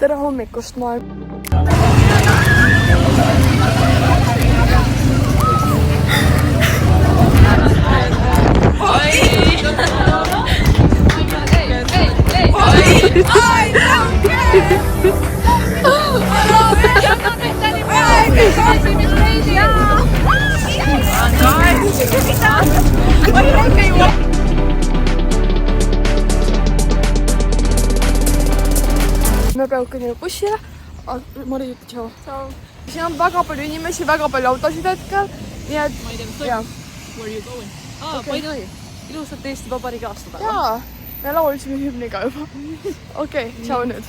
tere hommikust, maailm! Me peame kõnnima bussile. Mari, tšau. Siin on väga palju inimesi, väga palju autosid hetkel. Nii et... Ma ei tea, mis toimub. Where are you going? By the way, ilusat Eesti Vabariigi aastapäeva. Jaa, me laulsime hümniga juba. Okei, tšau nüüd.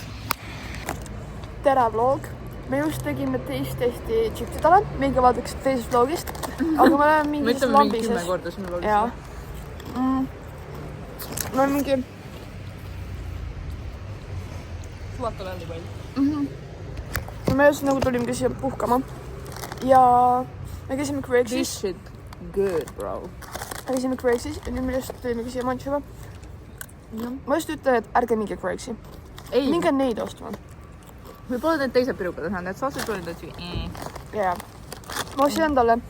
Tere vlog. Me just tegime teist testi tšiktidele. Mingi vaadaks teisest vlogist. Aga me oleme mingis lambises. Me ütleme mingi 10 korda sinu vlogist. Jaa. Me oleme mingi... Suvatal on nii palju. Me just nagu tulimegi siia puhkama. Ja me käisime Craigsis. This shit good, bro. Me käisime Craigsis ja nüüd me just tulimegi siia Mancheva. Ma just ütlen, et ärge minge Craigsi. Minge neid ostma. Me pole need teised pirukad saanud, et saasud olid nii. Jaa. Ma ostsin endale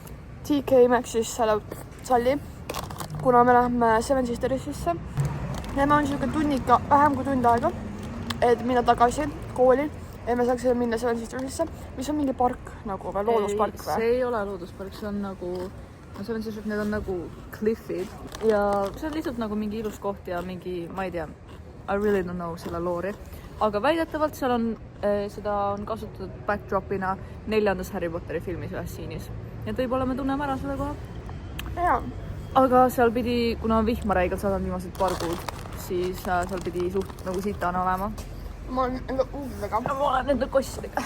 TK Maxis selle salli, kuna me läheme Seven Sistersisse. Ja me on siuke tunnika, vähem kui tund aega, et minna tagasi kooli ja me saaks minna Seven Sistersisse, mis on mingi park nagu või looduspark või? See ei ole looduspark, see on nagu... No Seven Sisters, need on nagu cliffid ja see on lihtsalt nagu mingi ilus koht ja mingi, ma ei tea, I really don't know selle loori. Aga väidetavalt seal on, seda on kasutatud backdropina 4. Harry Potteri filmis ühes siinis. Ja võib-olla me tunneme ära selle koha. Jaa. Aga seal pidi, kuna on vihmaräigalt saadanud viimased paar kuud, siis seal pidi suht nagu sitana olema. Ma olen enda uudega. Ma olen enda kossidega.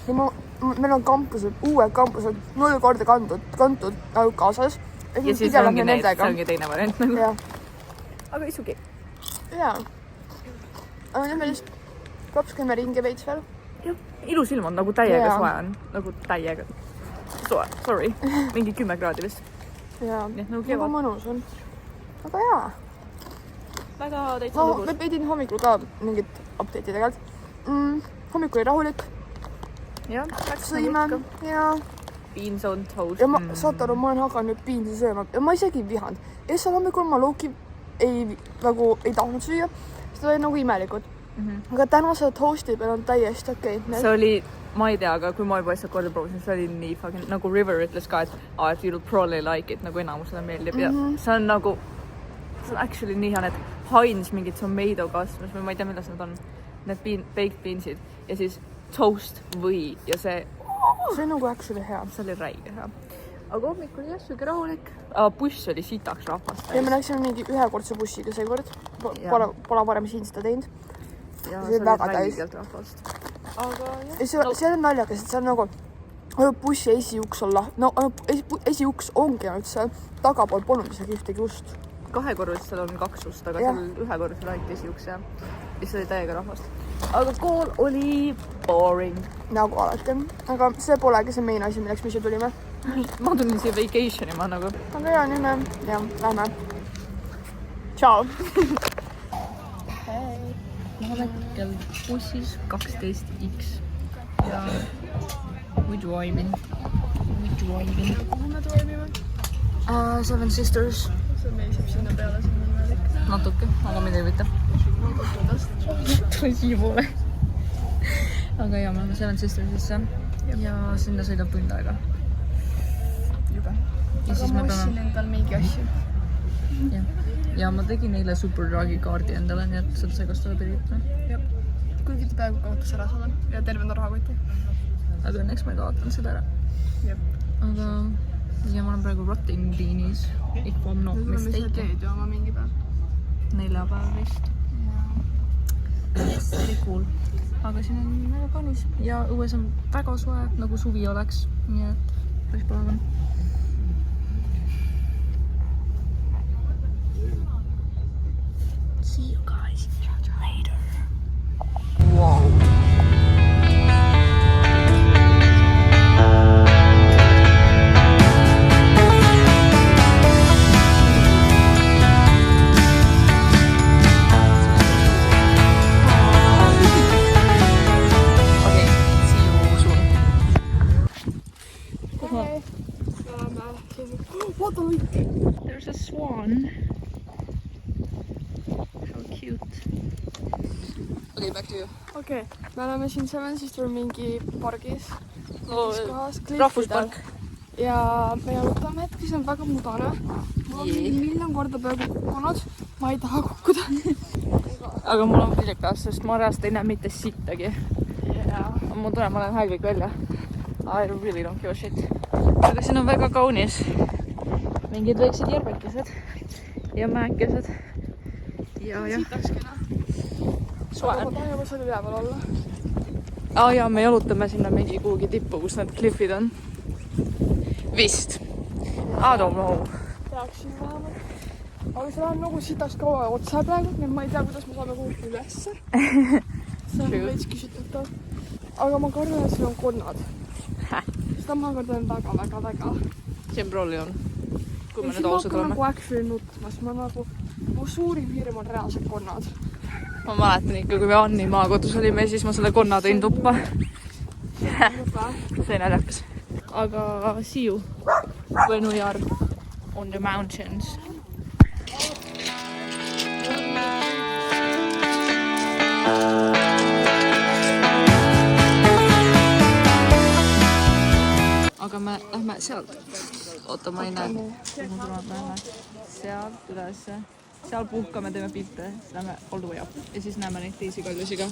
Ja meil on kampused, uued kampused, 0 korda kantud kaasas. Ja siis ongi need, see ongi teine variant nagu. Jaa. Aga isugi. Jaa. Aga nüüd me just klopskime ringi veits veel. Jah, ilus ilm on, nagu täiega soe on. Nagu täiega soe, sorry. Mingi 10 kraadi vist. Jaa, nagu mõnus on. Aga jaa. Väga täitsa lõbus. Me pidin hommikul ka mingit update'i tegelikult. Hommikul oli rahulik. Jah, sõime. Jaa. Beans on toast. Ja saad aru, ma olen hakanud nüüd beansi sööma. Ja ma isegi ei vihanud. Ja seal hommikul ma looki ei tahtnud süüa. Seda oli nagu imelikult. Aga täna see toasti peal on täiesti okei. See oli, ma ei tea, aga kui ma juba lihtsalt korda proovisin, see oli nii fucking, nagu River ütles ka, et you'll probably like it, nagu enamusele meeldib. Ja see on nagu, see on actually nii hea, need Heinz mingid tomato kasvas või ma ei tea, milles need on. Need baked beansid ja siis toast või ja see... See on nagu actually hea. See oli räige hea. Aga hommik oli jah, süge rahulik. Buss oli sitaks rahvast. Ja me läksime mingi ühekordse bussiga seekord. Pole varem siin seda teinud. Ja see oli räigelt rahvast. Aga jah. See on naljakas, et see on nagu bussi esiuks olla. No esiuks ongi ainult see tagapool polnud isegi ühtegi ust. 2-korrulistel on 2 ust, aga seal ühekorrulisel ainult esiuks ja mis oli täiega rahvast. Aga kool oli boring. Nagu alati. Aga see polegi see main asi, milleks me siia tulime. Ma tulin siia vacationima nagu. Aga jaa, nüüd me, lähme. Tšau. Hei. Ma olen hetkel bussis 12X ja we driving. Kuhu me drivime? Seven Sisters. See meisib sinna peale, see on võimalik. Natuke, aga mida ei võtta. Tule siia poole. Aga jah, me oleme Seven Sistersisse ja sinna sõidab tund aega. Juba. Aga ma ostsin endal mingi asju. Ja ma tegin eile Superdragi kaardi endale, nii et seda sai kasutada pirita. Jah. Kuigi ta peaaegu kaotas ära selle ja terve rahakoti. Aga õnneks ma ei kaotan seda ära. Aga ja ma olen praegu Rotting Beanis. If I'm not mistaken. Me ise teed ju oma mingi päev. 4 päev vist. Yes, oli cool. Aga siin on väga kaunis ja õues on väga soe, nagu suvi oleks. Nii et päris põnev on. See you guys later. Wow. to you. okei, me oleme siin Seven Sister mingi pargis. No, kohas, rahvuspark. ja me jalutame hetkel, see on väga mudane. Mul on mingi miljon korda peaaegu kukkunud. Ma ei taha kukkuda. aga mul on viljakas, sest ma reaalselt ei näe mitte sittagi. Mul tunneb, ma olen häälvik välja. I really don't give a shit. Aga siin on väga kaunis. Mingid väiksed järvekesed ja mäekesed. Ja. Sitakskena. Soe. Ma tahan juba seal üleval olla. Ja me jalutame sinna mingi kuhugi tippu, kus need kliffid on. Vist. I don't know. Peaksin vähemalt. Aga see läheb nagu sitaks kaua otsa praegu, nii et ma ei tea, kuidas me saame kuhugi ülesse. See on veits küsitav. Aga ma kardan, et siin on konnad. Seda ma kardan väga. Siin prolli on. Kui me ja nüüd ausad oleme. nagu actually nutmas. Ma nagu, mu suurim hirm on reaalsed konnad. Ma mäletan ikka, kui me Anni maakodus olime, siis ma selle konna tõin tuppa. See ei naljakas. Aga see you when we are on the mountains. Aga me lähme sealt. Oota, ma ei näe. Kuhu me lähme? Sealt ülesse. Seal puhkame, teeme pilte, siis lähme all the way up. Ja siis näeme neid teisi kaljusi ka.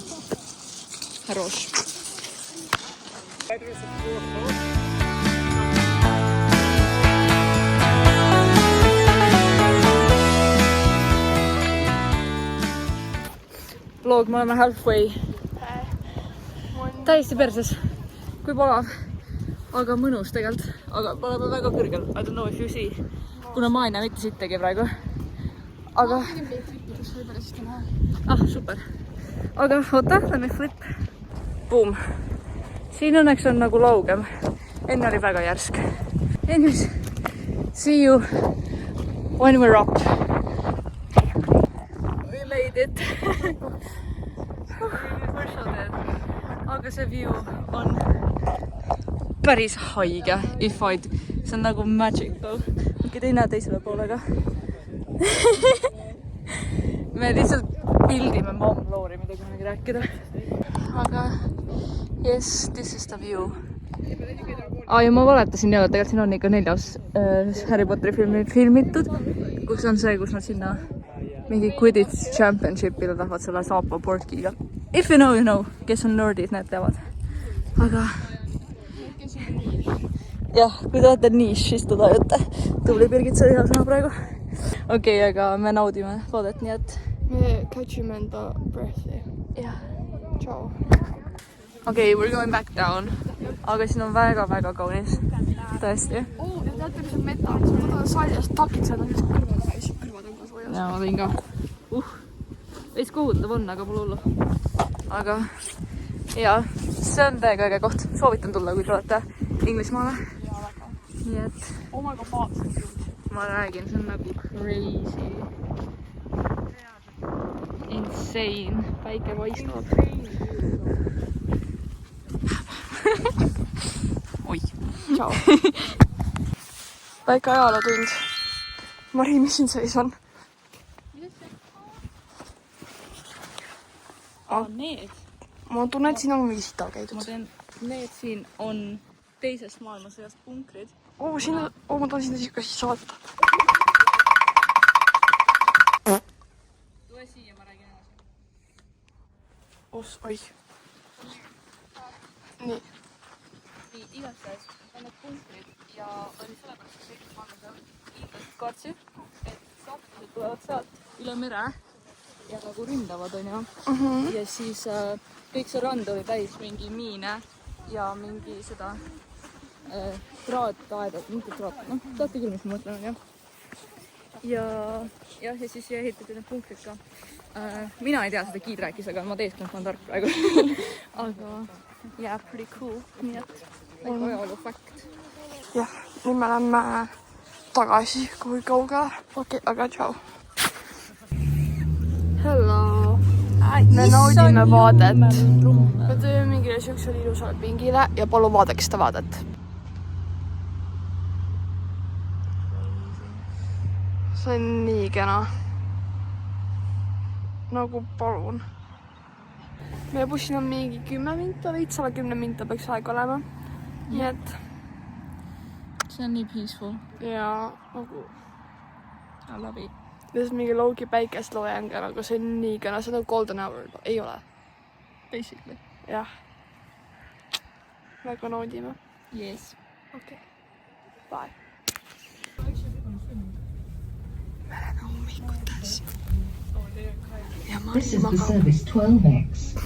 Roš. Vlog, me oleme halfway. Täiesti perses. Kui palav. Aga mõnus tegelikult. Aga me oleme väga kõrgel. I don't know if you see. Kuna ma ei näe mitte sittagi praegu. Aga... super. Aga oota, lähme flip. Boom. Siin õnneks on nagu laugem. Enne oli väga järsk. Anyways, see you when we're up. We made it. Aga see view on päris haige. See on nagu magical. Mingi ei näe teisele poolega. Me lihtsalt pildime Mom-Loori, mida kunagi rääkida. Aga yes, this is the view. Ja ma valetasin jälle, tegelikult siin on ikka 4 Harry Potteri filmi filmitud, kus on see, kus nad sinna mingi Quidditch Championshipile tahavad selle saapa porkiga. If you know, you know. Kes on nerdid, need teavad. Aga jah, kui te olete niš, siis te tajute. Tubli Birgit, see hea sõna praegu. Okei, aga me naudime vaadet, nii et... Me catchime enda breath'i. jah. Ciao. Okei, we're going back down. Aga siin on väga kaunis. Tõesti. Ja teate, mis on meta? Sa võtad saljast takitsed, on just kõrvad käis. Kõrvad on ka soojas. Ja ma võin ka. Veits kohutav on, aga pole hullu. Aga jaa, see on täiega õige koht. Soovitan tulla, kui te olete Inglismaale. Nii et... Oh my god, vaatasin. Ma räägin, see on nagu crazy. Insane. Päike paistab. Oi. Ciao. Väike ajalootund. Mari, mis siin seis on? Need. Ma tunnen, et siin on mingi sita käidud. Need siin on teisest maailmasõjast punkrid. Ma tahan sinna sisse saata. Tule siia, ma räägin edasi. Oi. Nii. Igastahes on need punkrid ja oli sellepärast, et teisest maailmasõjast hiidlased kaartsid, et sakslased tulevad sealt üle mere ja nagu ründavad, on ju. Ja siis kõik see rand oli täis mingi miine ja mingi seda traataedad, mitte traat, teate küll, mis ma mõtlen, on ju. Ja siis ehitati need punkrid ka. Mina ei tea, seda Giid rääkis, aga ma teeskan, et ma olen tark praegu. Aga yeah, pretty cool. Nii et väike ajaloo fakt. Jah, nüüd me lähme tagasi kui kaugele. Okei, aga tšau. Hello. Me naudime vaadet. Me tööme mingile siuksele ilusale pingile ja palun vaadake seda vaadet. See on nii kena. Nagu palun. meie bussil on mingi 10 minta, veits alla 10 minta peaks aeg olema. Nii et see on nii peaceful. ja nagu I love it. lihtsalt mingi loogi päikest loojang ja nagu see on nii kena, see on golden hour, ei ole. Basically. Jah. Väga naudime. Yes. Okei. Bye. Me oleme ummikutes. Ja ma This is the magan. service 12X to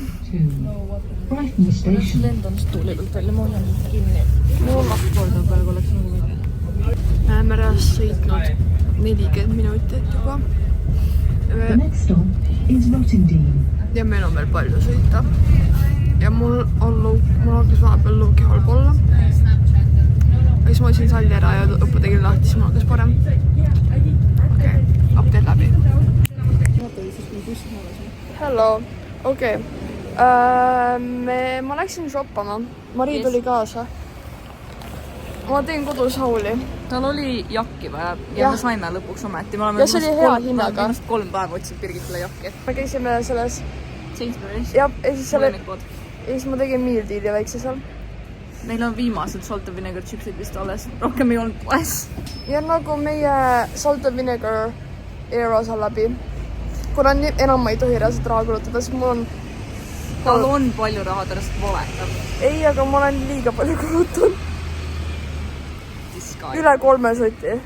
Brighton Station. Lendan tuuli pealt välja, ma hoian kinni. Mul korda praegu oleks nagu midagi. Me oleme reast sõitnud 40 minutit juba. The next stop is Rottingdean. Ja meil on veel palju sõita. Ja mul hakkas vahepeal luuki halb olla. Aga siis ma võtsin salli ära ja õppe tegin lahti, siis mul hakkas parem. Okei, update läbi. Hello, okei. Ma läksin shoppama. Marii tuli kaasa. Ma teen kodus hauli. Tal oli jakki vaja ja Jah. me saime lõpuks ometi. Ja see oli hea hinnaga. Ma viimast 3 päeva otsin Birgitile jakki. Me käisime selles Sainsbury's. ja siis selle Mõlemad. ja siis ma tegin meal deal'i väikse seal. Meil on viimased salt and vinegar chipsid vist alles. Rohkem ei olnud poes. Ja nagu meie salt and vinegar era saa läbi. Kuna enam ma ei tohi reaalselt raha kulutada, siis mul on... Tal on palju raha, ta lihtsalt valetab. Ei, aga ma olen liiga palju kulutanud. Disguise. Üle 3 soti.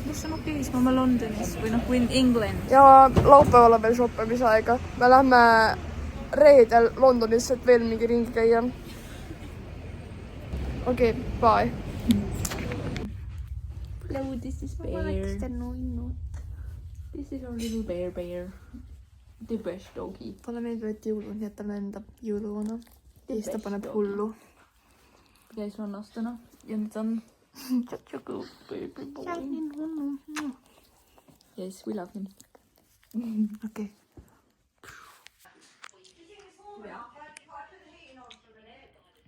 Mis on okei, siis me oleme Londonis või noh, kui England. Ja laupäeval on veel shoppamisaega. Me lähme reedel Londonisse, et veel mingi ringi käia. Okei, bye. Hello, this is Bear. This is our little bear. The best doggy. Talle meeldib, et jõulud, nii et ta lendab jõuluvana. Ja siis ta paneb hullu. Käis rannastena ja nüüd on such a good baby boy. Yes, we love him. Okei.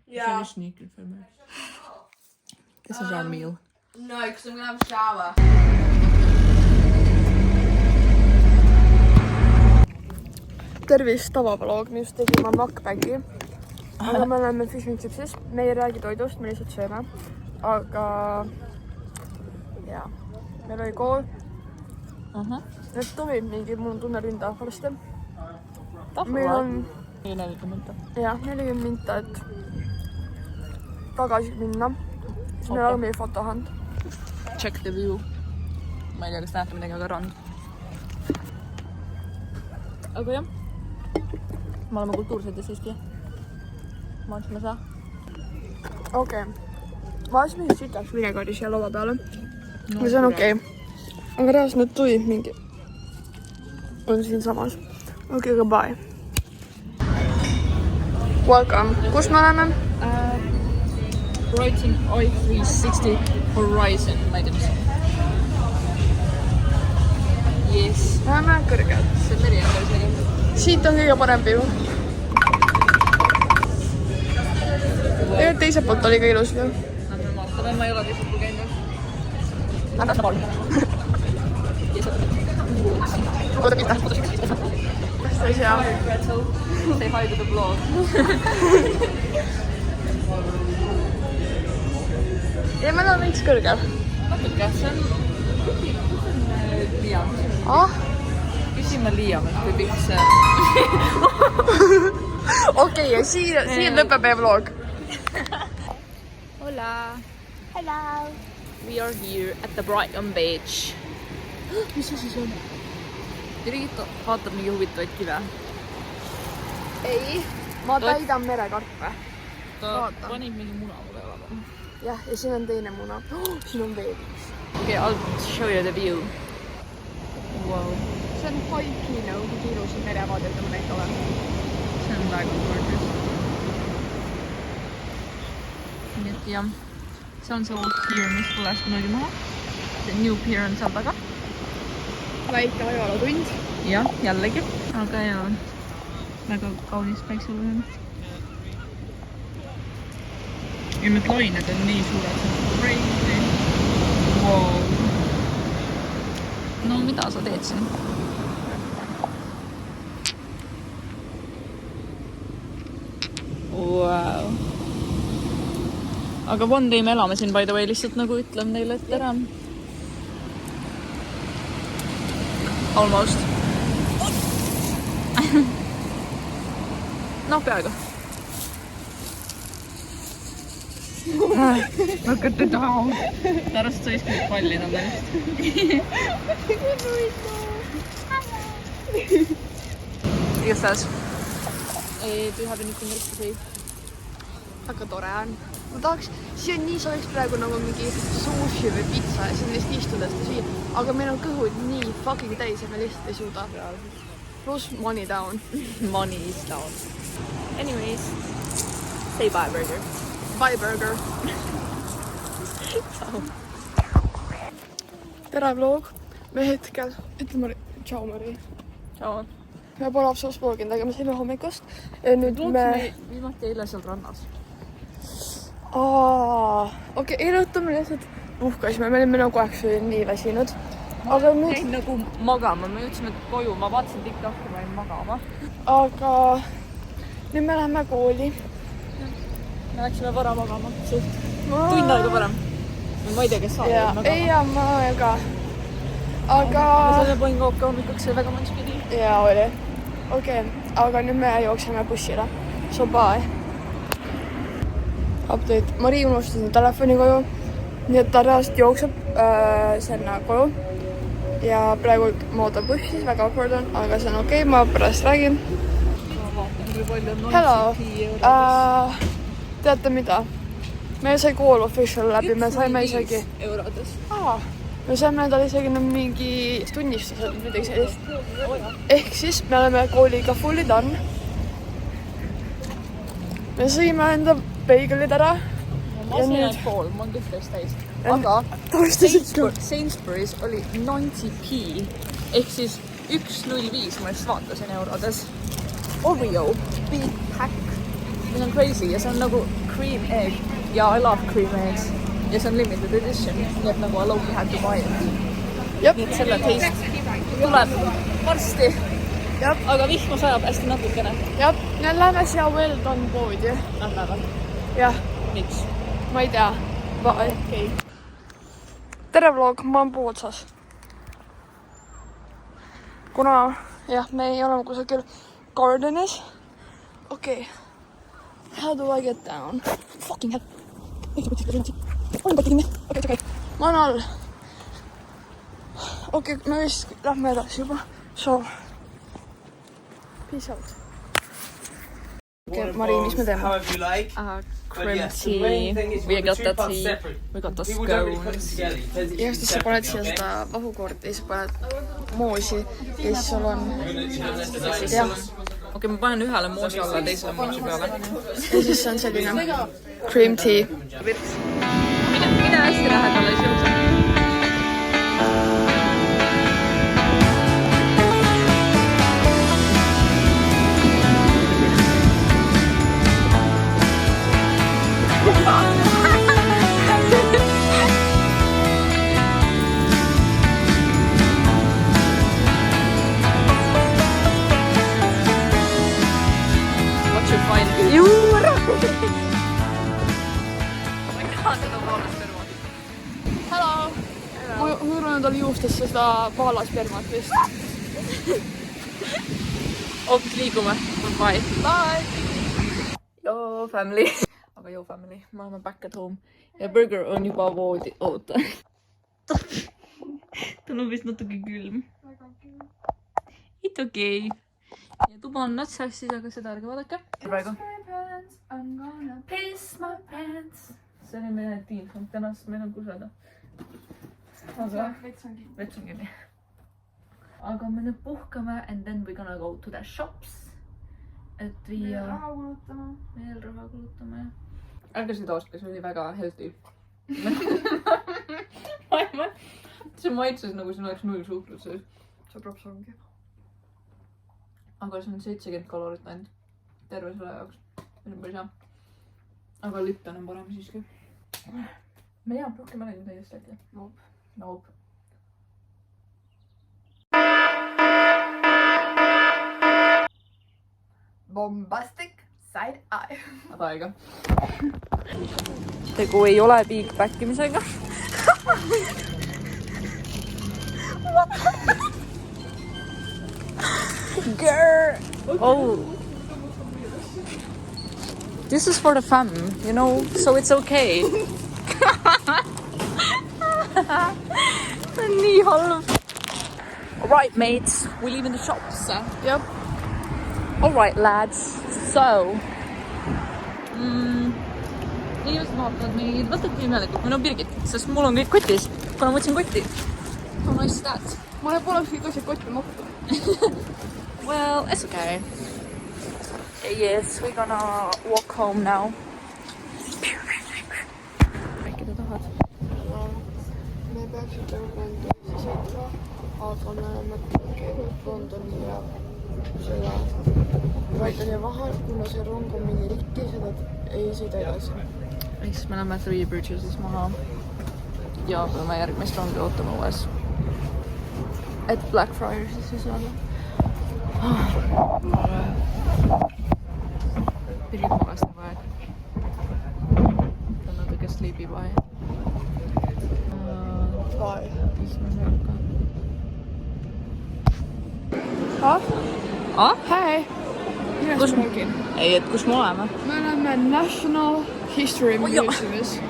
Finish sneaker for me. This is our meal. No, because I'm going to have a shower. Tervist, tavavlog, me just tegime MacBagi. Aga me oleme fish and chipsis. Me ei räägi toidust, me lihtsalt sööme. Aga jaa, meil oli kool. Nüüd tohib mingi, mul on tunne ründa varsti. Meil on 40 minta, et tagasi minna. Siis meil on meie fotohand. Check the view. Ma ei tea, kas näete midagi, aga rand. Aga jah. Me oleme kultuursed ja siiski. Ma otsime seda. Okei. Ma oleks mingi sitaks vinegari siia laua peale. Ja see on okei. Aga reaalselt nüüd tuli mingi. On siin samas. Okei, aga bye. Welcome. Kus me oleme? Brighton i360 Horizon. Ma ei tea, mis. Yes. Me oleme kõrged. See meri on päris äge. Siit on kõige parem piu. Ja teiselt poolt oli ka ilus piu. Lähme vaatame, ma ei ole teisel pool käinud. Lähme sa palun. Oota, pita. Kas ta ei sea? Say hi to the vlog. Ja me oleme veits kõrgel. Natuke, see on Liam. Ah? Küsime Liam, et kui pikk see... Okei, ja siin lõpeb meie vlog. Hola. Hello. We are here at the Brighton Beach. Mis see siis on? Birgit vaatab mingi huvitavaid kive. Ei, ma täidan merekarpe. Ta Vaata. panib mingi muna mulle elama. Jah, ja siin on teine muna. Siin on veel üks. Okay, I'll show you the view. Wow. See on Haikino, kui ilus on merevaadet on näita olema. See on väga gorgeous. Nii et jah, see on see old pier, mis põles kunagi maha. See new pier on seal taga. Väike ajalootund. Jah, jällegi. Aga jaa, väga kaunis päikselune. Ja need lained on nii suured, see on crazy. Wow. No mida sa teed siin? Wow. Aga one day me elame siin, by the way, lihtsalt nagu ütlen neile, et tere. Almost. No, peaaegu. Look at the dog. Pärast sa iskid palli nendest. Igastahes. Do you have anything else to say? Väga tore on. Ma tahaks, siia nii soojaks praegu nagu mingi sushi või pizza ja siin lihtsalt istuda seda siia. Aga meil on kõhud nii fucking täis ja me lihtsalt ei suuda. Plus money down. Money is down. Anyways, say bye, burger. Bye, burger. Tere vlog. Me hetkel, ütle Mari, tšau Mari. Tšau. Me pole absoluutselt vloginud, aga me saime hommikust. Ja nüüd me... viimati eile seal rannas. Okei, eile õhtu me lihtsalt puhkasime. Me olime nagu aegsi nii väsinud. Aga nüüd... Jäin nagu magama. Me jõudsime koju. Ma vaatasin TikTok'i, ma jäin magama. Aga nüüd me läheme kooli. Me läksime vara magama. Suht. Tund aega varem. Ma ei tea, kes sa olid magama. Ei, ma ka. Aga... Me saime poingooka hommikuks ja väga mõnus pidi. Jaa, oli. Okei, aga nüüd me jookseme bussile. So bye. Update. Mari unustas telefoni koju. Nii et ta reaalselt jookseb sinna koju. Ja praegu ma ootan bussis, väga awkward on, aga see on okei, ma pärast räägin. Hello. Teate mida? Me sai kool official läbi, me saime isegi... eurodes. Me saime endale isegi mingi tunnistused või midagi sellist. Ehk siis me oleme kooliga fully done. Me sõime enda beigelid ära. Ma sõin ainult pool, ma olen kõik täis. Aga Sainsbury's oli 90p ehk siis 1.05 ma just vaatasin eurodes. Oreo big pack. Mis on crazy ja see on nagu cream egg ja I love cream eggs. Ja see on limited edition, nii et nagu I love had to buy it. Jep. Nii et selle taste tuleb varsti. Aga vihma sajab hästi natukene. Jah, nüüd lähme siia well done poodi. Nad lähevad. Jah, Miks? ma ei tea. Okei. Tere vlog, ma olen puu otsas. Kuna jah, me ei ole kusagil gardenis. Okei. How do I get down? Fucking hell. Okei. Ma olen all. Okei, me vist lähme edasi juba. So. Peace out. Okei, Mari, mis me teeme? However you like. Cream yes, the tea. main thing is We we'll got do the two parts tea. separate. We got the People don't really put it scones. together. It tends to Ja be siis sa separate, paned siia okay? seda vahukoorti ja siis paned moosi ja siis sul on... Jah. Okei, ma panen ühele moosi alla ja teisele moosi peale. Ja siis see on selline cream tea. Mine hästi lähedale, siis jõudsime. What you find? Juura! Ma ei taha seda vaalast terva. Hello! Ma hõõran endale juustesse seda paalaspermat vist. Ok, liigume. Bye. Bye! Yo family. Aga yo family, me oleme back at home. Ja burger on juba voodi. Oota. Tal on vist natuke külm. It's okay. Ja tuba on nuts sassis, aga seda ärge vaadake. Praegu. I'm gonna piss my pants. See oli meie tiim. Tänast meil on kuseda. Aga vets on kinni. Aga me nüüd puhkame and then we're gonna go to the shops. Et viia... Veel raha kulutame. Ärge seda ostke, see oli väga healthy. See maitses nagu siin oleks 0 suhkrut sees. See props ongi. Aga see on 70 kalorit ainult. Terve selle jaoks. See on päris hea. Aga Lipton on parem siiski. Me ei tea, rohkem räägime täiesti äkki. Nope. Bombastic Side eye. aega. tegu ei ole big back imisega. Girl. Oh. This is for the fun, you know, so it's okay. Nii halb. Alright, mates, we leave in the shops. Yep. Alright, lads, so inimesed vaatavad meid vastavalt imelikult, või no Birgit, sest mul on kõik kotis, kuna ma võtsin kotti. How nice is that? Ma poleks kõik asjad kotti mahtunud. Well, it's okay. Yes, we're gonna walk home now. Rääkida tahad? Me peaksime Londonisse sõitma, aga me oleme käinud Londoni ja selle Londoni vahel, kuna see rong on mingi rikki, seda ei sõida edasi. Ehk siis me läheme Three Bridgeses maha ja peame järgmist rongi ootama uues. Et Blackfriars'is siis olla. Birgit magas nagu aeg. Ta on natuke sleepy by. Bye. Ah? Hei! Kus me? Ei, et kus me oleme? Me oleme National History Museumis.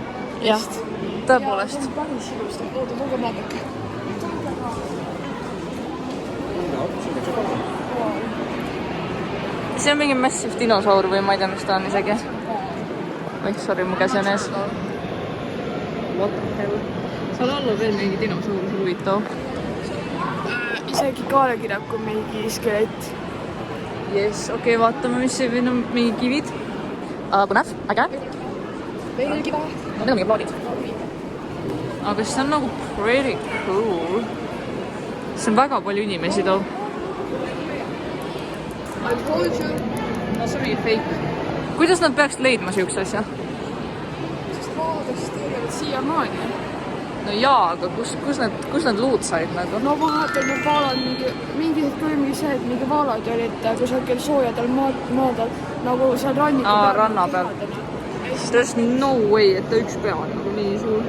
Jah, tõepoolest. Ja, päris ilusti. Oota, tulge vaadake. See on mingi massive dinosaur või ma ei tea, mis ta on isegi. Või, sorry, mu käsi on ees. What the hell? Seal all on veel mingi dinosaur, see huvitav. Isegi kaale kirjab kui mingi skelett. Yes, okei, vaatame, mis see on mingi kivid. Põnev, äge. Veelgi vähe. Need on mingi plaadid. Aga see on nagu pretty cool. See on väga palju inimesi too. I told you. No see on mingi fake. Kuidas nad peaks leidma siukse asja? Sest vaadast tegelevad siiamaani. No jaa, aga kus nad luud said nagu? No vahepeal need vaalad mingi hetk oli mingi see, et mingi vaalad olid kusagil soojadel maadel nagu seal ranniku Aa, ranna peal. There's no way, et ta üks pea on nagu nii suur.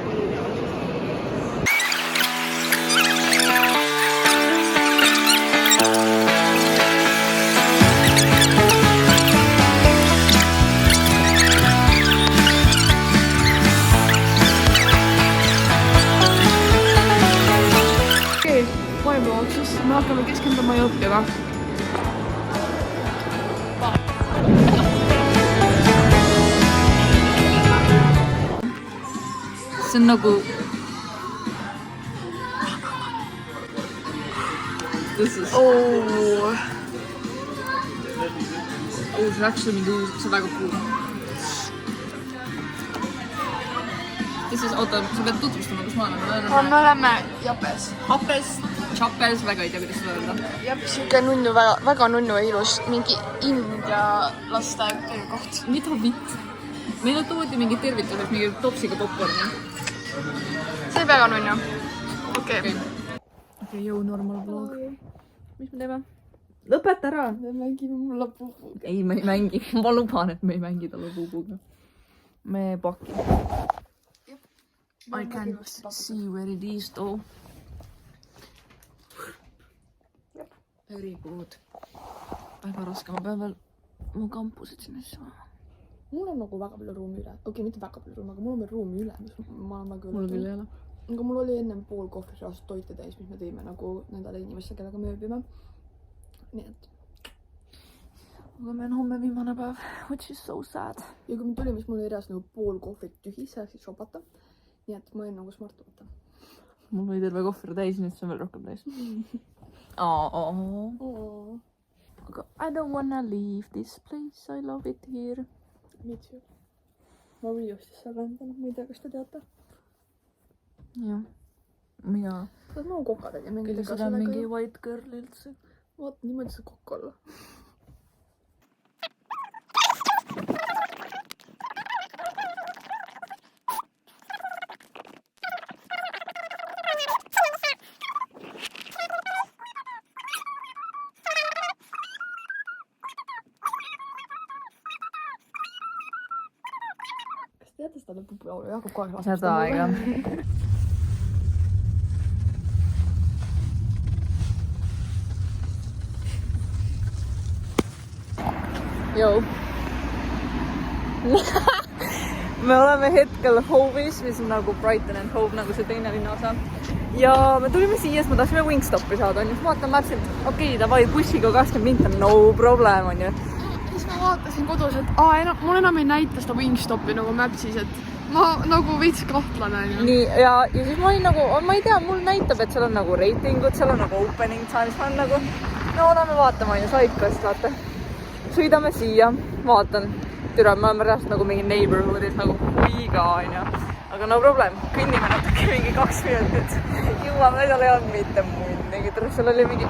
Siis me hakkame keskenduma ja õppima. See on nagu... This is... Oh. See on actually mingi uus, see on väga cool. Oota, sa pead tutvustama, kus ma olen. Me oleme Japes. Chapes, väga ei tea, kuidas seda öelda. Jep, siuke nunnu, väga nunnu ja ilus. Mingi India laste töökoht. Mida vitt? Meile toodi mingi tervituseks mingi topsiga popcorni. See väga nunnu. Okei. Okei, jõu normal vlog. Mis me teeme? Lõpeta ära! Me mängime mulle puupuga. Ei, me ei mängi. Ma luban, et me ei mängi talle puupuga. Me paki. I can't see where it is though. Very good. Väga raske, ma pean veel mu kampusid sinna saama. Mul on nagu väga palju ruumi üle. Okei, mitte väga palju ruumi, aga mul on veel ruumi üle, mis ma olen väga Mul küll ei ole. Aga mul oli ennem pool kohvrisaast toite täis, mis me tõime nagu nendele inimestele, kellega me ööbime. Nii et. Aga meil on homme viimane päev, which is so sad. Ja kui me tulime, siis mul oli eras nagu pool kohvrit tühi, selleks et shopata. Nii et ma olin nagu smart võtta. Mul oli terve kohver täis, nüüd see on veel rohkem täis. Aga I don't wanna leave this place, I love it here. Me too. Ma riiustis seal endale, ma ei tea, kas te teate. Jah, mina. Kas ma kokad ja mängida Küll seda on mingi white girl üldse. Vaat, niimoodi see kokk olla. teate seda lõpupoolu, Jakob kogu aeg Seda aega. Joo. Me oleme hetkel Hove'is, mis on nagu Brighton and Hove, nagu see teine linnaosa. Ja me tulime siia, sest me tahtsime Wingstopi saada, on ju. Vaatan märksin, okei, davai, bussiga 20 minta, no problem, on ju. Siis ma vaatasin kodus, et mul enam ei näita seda Wingstopi nagu Mapsis, et ma nagu veits kahtlane. Nii, ja siis ma olin nagu, ma ei tea, mul näitab, et seal on nagu reitingud, seal on nagu opening times, ma olen nagu, no oleme vaatama, on ju, Sidecast, vaata. Sõidame siia, vaatan, türa, me oleme reast nagu mingi neighborhoodis nagu huiga, on ju. Aga no problem, kõnnime natuke mingi 2 minutit. Jõuame, seal ei olnud mitte munnigi, seal oli mingi...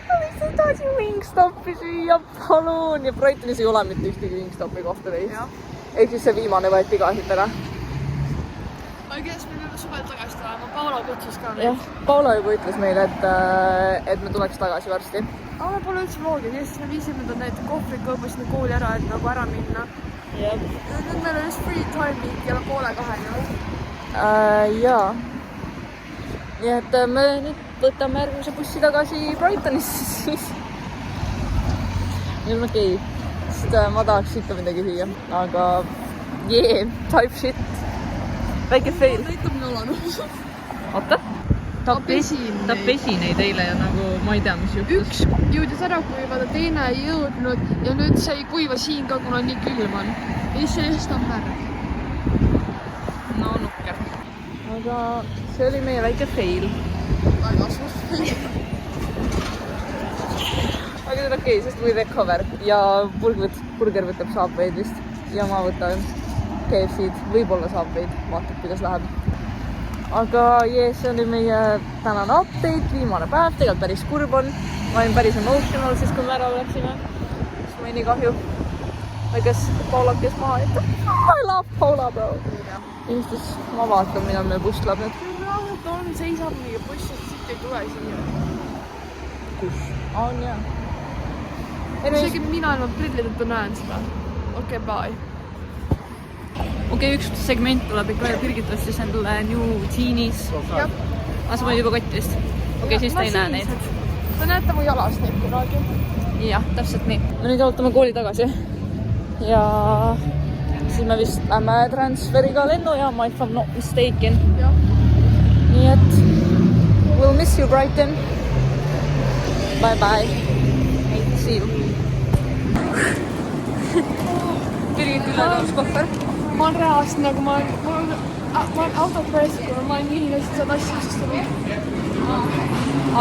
Ma lihtsalt tahtsin Wingstopi süüa, palun! Ja Brightonis ei ole mitte ühtegi Wingstopi kohta veist. Ehk siis see viimane võeti ka siit ära. Ma ei tea, me peame suvel tagasi tulema, Paula kutsus ka. Jah, Paula juba ütles meile, et me tuleks tagasi varsti. Aga me pole üldse vloogid, sest me viisime need kohvrid kõõpasid kooli ära, et nagu ära minna. Jep. Nüüd meil on just free time mingi kella 1:30. Jaa. Nii et me nüüd võtame järgmise bussi tagasi Brightonisse siis. Nüüd on okei, sest ma tahaks ikka midagi süüa, aga type shit. Väike fail. Näitab nõlanud. Oota? Ta pesi neid eile ja nagu ma ei tea, mis juhtus. Üks jõudis ära kuivada, teine ei jõudnud ja nüüd see ei kuiva siin ka, kuna nii külm on. Ja siis see just on märg. No nukker. Aga see oli meie väike fail. Väga suur fail. Aga see on okei, sest we recover ja burger võtab Subway'd vist ja ma võtan KFC-d, võib-olla Subway'd, vaatab kuidas läheb. Aga see oli meie tänane update, viimane päev, tegelikult päris kurb on. Ma olin päris emotional siis, kui me ära läksime. Siis ma ei nii kahju. Väikes Paulakes maha, et I love Paula, bro. Ja siis ma vaatan, millal meil buss läheb nüüd. On seisab mingi buss, et siit ei tule siia. Kus? On jah. Isegi mina ilma prillideta näen seda. Okei, bye. Okei, üks segment tuleb ikka Birgit ostis endale New Jeanis. Jah. Aga sa olid juba kottist. Okei, siis ta ei näe neid. Te näete mu jalast neid kunagi. Jah, täpselt nii. Me nüüd jalutame kooli tagasi. Ja siis me vist lähme transferiga lennujaama, if I'm not mistaken. Jah. Nii et we'll miss you, Brighton. Bye bye. Hate to see you. Birgit üle tõus kohver. Ma olen reaalselt nagu ma olen autopressikuna, ma olen hiline, siis saad asja otsustada.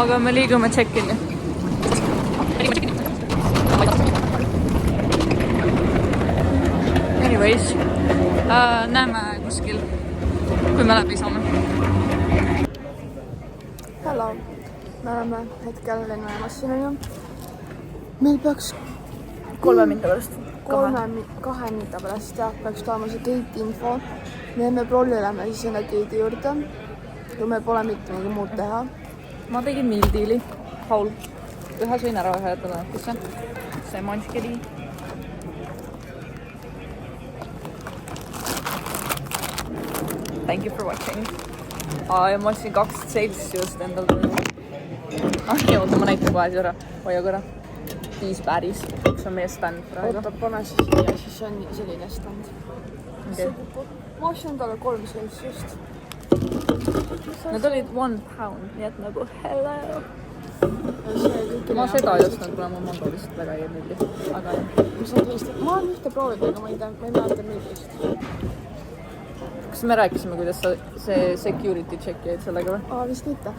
Aga me liigume check-in'i. Anyways, näeme kuskil, kui me läbi saame. Hello, me oleme hetkel lennujaamas siin on ju. Meil peaks 3 minta pärast. 2 minta pärast jah, peaks tulema see gate info. Nii me prolli lähme siis enne gate'i juurde, kui meil pole mitte mingi muud teha. Ma tegin mildiili, Paul. Ühe sõin ära, ühe jätame. Kus see? See manskeli. Thank you for watching. Ja ma ostsin 2 Celsiust endal tulnud. Oota, ma näitan kohe ära. Hoia korra. 5 päris. See on meie stand praegu. Oota, pane siis siia, siis on selline stand. Okay. Ma ostsin endale 3 Celsiust. Need olid £1, nii et nagu hello. Ma Ma seda ei ostnud, kuna ma mango lihtsalt väga ei meeldi. Aga ma olen ühte proovinud, aga ma ei mäleta millist. kas me rääkisime, kuidas sa see security check jäid sellega või? Vist mitte.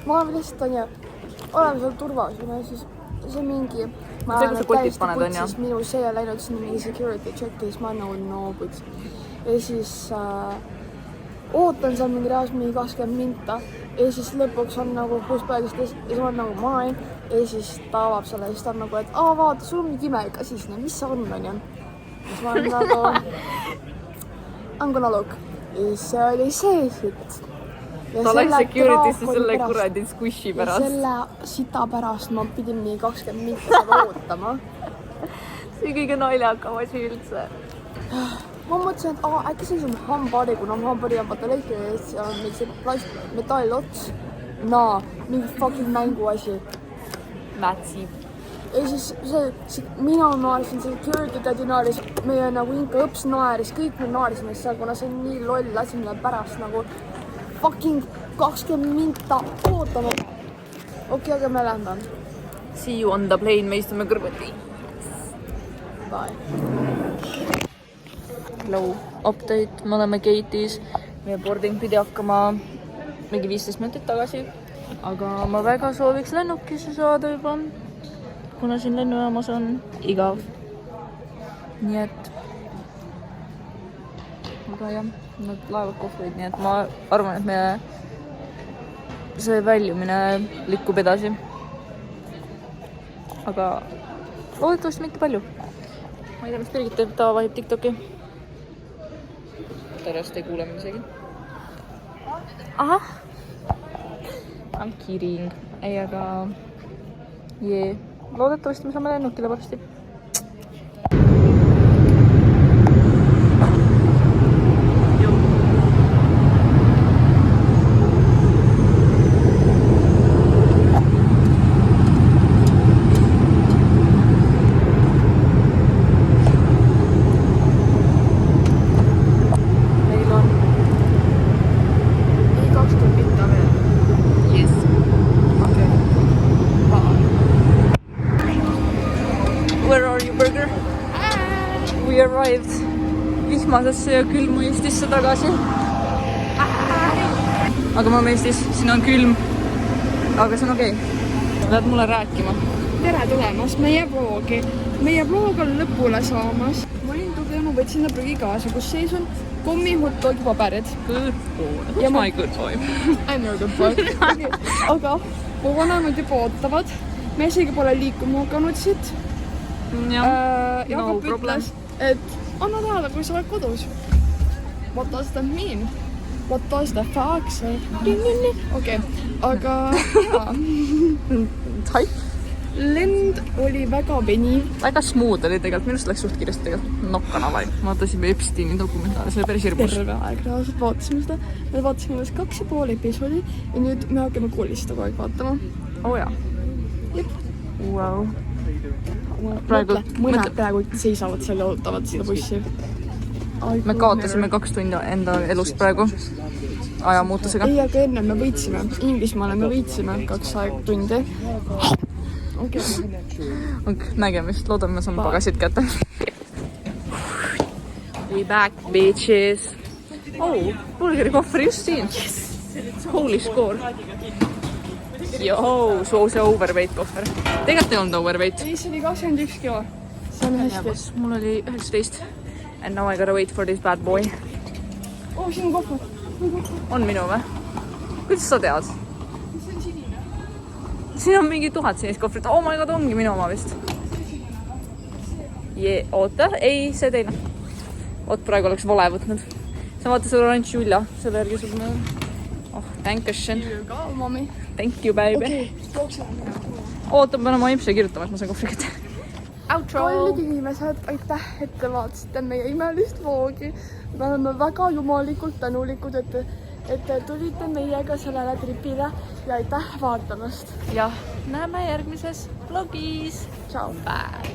Ma olen lihtsalt on ju, oleme seal turvasuna, siis see mingi ma see, kus sa kotid paned, on ju? Minu see on läinud sinna mingi security check'i, siis ma olen no puts. Ja siis ootan seal mingi reas mingi 20 minta ja siis lõpuks on nagu 6 päevist ja siis on nagu mine ja siis ta avab selle ja siis ta on nagu, et vaata, sul on mingi imelik asi sinna, mis see on ju? Siis ma olen nagu I'm gonna look. Ja see oli see shit. Ta läks security'sse selle kuradi squishi pärast. Ja selle sita pärast ma pidin mingi 20 minta seda ootama. see kõige naljakam asi üldse. ma mõtlesin, et äkki see on hambari, kuna hambari on vaata lõike ees ja on meil see plastmetallots. Mingi fucking mängu asi. Mätsi. Ja siis mina naarisin, see security tädi naaris, meie nagu Inka õps naaris, kõik me naarisime seal, kuna see on nii loll asi, mille pärast nagu fucking 20 minta ootama. Okei, aga me lähme. See you on the plane, me istume kõrvuti. Bye. Hello, update, me oleme gate'is. Meie boarding pidi hakkama mingi 15 minutit tagasi. Aga ma väga sooviks lennukisse saada juba, kuna siin lennujaamas on igav. Nii et aga jah, nad laevad kohvrid, nii et ma arvan, et meie see väljumine likkub edasi. Aga loodetavasti mitte palju. Ma ei tea, mis Birgit teeb, ta vahib TikToki. Tarast ei kuule mind isegi. Ahah! I'm kidding. Ei, aga loodetavasti me saame lennukile varsti. Where are you, burger? We arrived vihmasesse ja külma Eestisse tagasi. Aga me oleme Eestis, siin on külm. Aga see on okei. Lähed mulle rääkima. Tere tulemast meie vloogi. Meie vloog on lõpule saamas. Ma olin tugevnu, võtsin prügi kaasa, kus sees on kommi hotdogi paberid. Good boy. What's my good boy? I'm your good boy. Okay. Aga mu vanemad juba ootavad. Me isegi pole liikuma hakanud siit. Jakob ütles, et anna teada, kui sa oled kodus. What does that mean? What does that fuck say? Okei, aga lend oli väga veniv. Väga smooth oli tegelikult, minust läks suht kiiresti tegelikult nokkana vaid. Vaatasime Epsteini dokumentaali, see oli päris hirmus. Terve aeg reaalselt vaatasime seda. Me vaatasime umbes 2,5 episoodi ja nüüd me hakkame koolist kogu aeg vaatama. Oh jaa. Jep. Wow. Mõned praegu seisavad seal ja ootavad seda bussi. Me kaotasime 2 tundi enda elust praegu ajamuutusega. Ei, aga enne me võitsime. Inglismaale me võitsime 2 tundi. Okei. Nägemist, loodame, me saame pagasid kätte. We back, bitches. Oh, burgeri kohvri just siin. Holy score. Joo, see overweight kohver. Tegelikult ei olnud overweight. Ei, see oli 21 kilo. See on hästi. Mul oli 19. And now I gotta wait for this bad boy. Oh, siin on kohver. On minu või? Kuidas sa tead? See on sinine. Siin on mingi 1000 sinist kohvrit. Oh my god, ongi minu oma vist. Oota, ei, see teine. Oot, praegu oleks vale võtnud. Sa vaata selle orange Julia. Selle järgi sul me... Oh, thank you. Ka, mami. Thank you, baby. Okei, jookseme. Oota, ma pean oma impse kirjutama, et ma saan kohvri kätte. Kallid inimesed, aitäh, et te vaatasite meie imelist vloogi. Me oleme väga jumalikult tänulikud, et te tulite meiega sellele tripile ja aitäh vaatamast. Jah, näeme järgmises vlogis. Ciao. Bye.